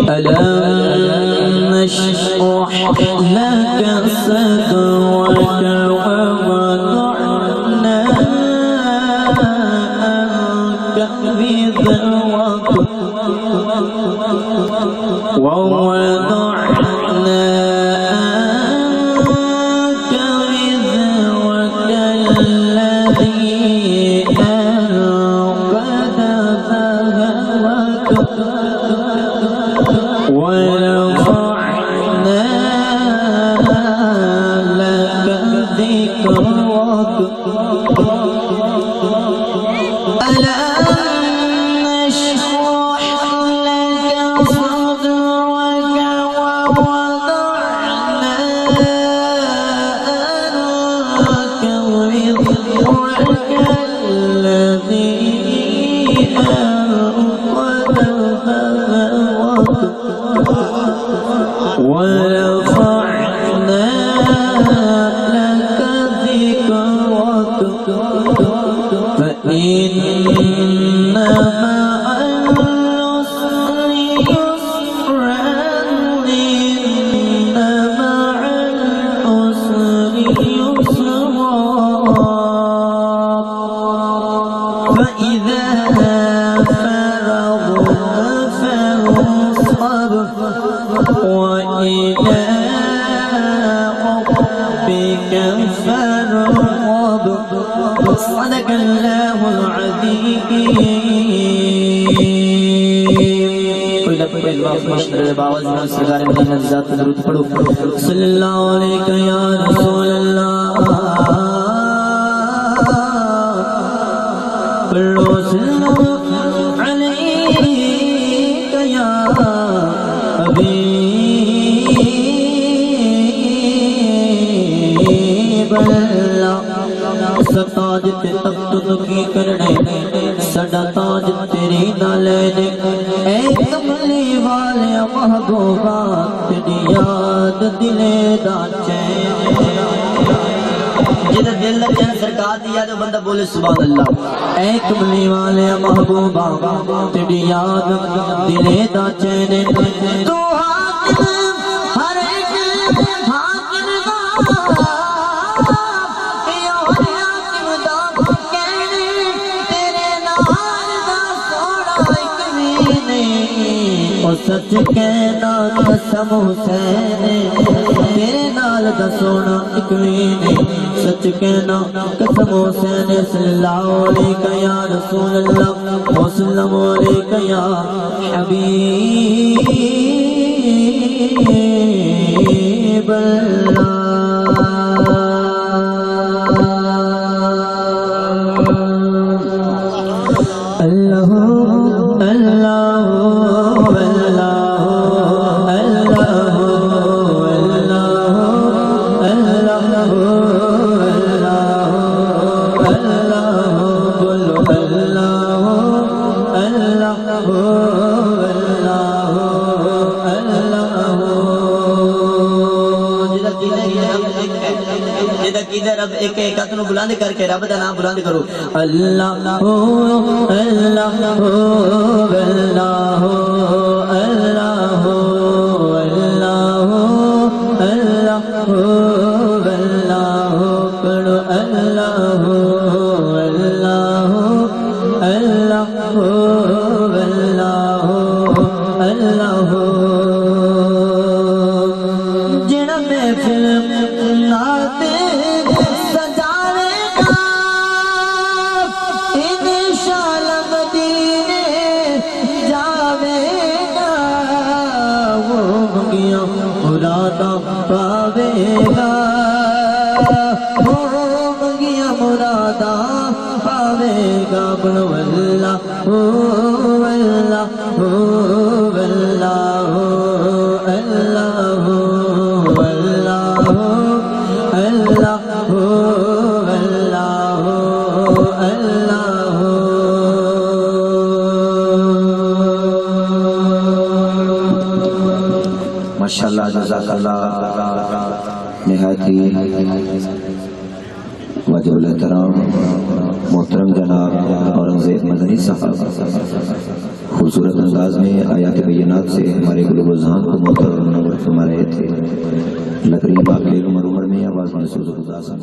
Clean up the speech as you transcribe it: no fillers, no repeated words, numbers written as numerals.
ألم نشرح لك صدرك ووضعنا عنك وزرك ووضعنا عنك وزرك الذي أنقذ ظهرك ورفعنا لك ذكرك ألم نشرح لك صدرك ووضعنا عنك وزرك الذي أنقذ ظهرك ورفعنا لك ذكرك فإن مع العسر يسرا إن مع العسر يسرا فإذا فرغت فانصب وإلى ربك فارغب صدق الله العظيم. کوئی لب پہ الواف مشتر باوز میں سرکار مدینہ ذات درود پڑھو صلی اللہ علیہ یا رسول اللہ پڑھو صلی اللہ علیہ یا حبیب اللہ ستاج تے تخت کی کرنے سڑا تاج تیری نالے نے اے کملی والے محبوبہ تیری یاد دلے دا چین جدھر دل لگے سرکار دیا جو بندہ بولے سبحان اللہ اے کملی والے محبوبہ تیری یاد دلے دا چین تو حاکم ہر ایک حاکم دا سچ کہنا قسم حسین تیرے نال دا سونا ایک وی نہیں سچ کہنا قسم حسین صلی اللہ علیہ یا رسول اللہ وسلم علیہ یا حبیب اللہ اللہ رب ایک ایک ہاتھ نو بلند کر کے رب دا نام بلند کرو اللہ اللہ اللہ اللہ اللہ اللہ اللہ پڑھو اللہ اللہ اللہ اللہ اللہ جڑا محفل ناتے پاوے گا منگیا مرادا پاوے گا بنو اللہ اللہ اللہ اللہ اللہ اللہ اللہ ماشاءاللہ جزاک اللہ نہایت ہی واجب الاحترام محترم جناب اورنگزیب مدنی صاحب خوبصورت انداز میں آیات بینات سے ہمارے قلوب و ذہان کو منور فرما رہے تھے. لکڑی باقی عمر میں آواز میں سوز خدا سے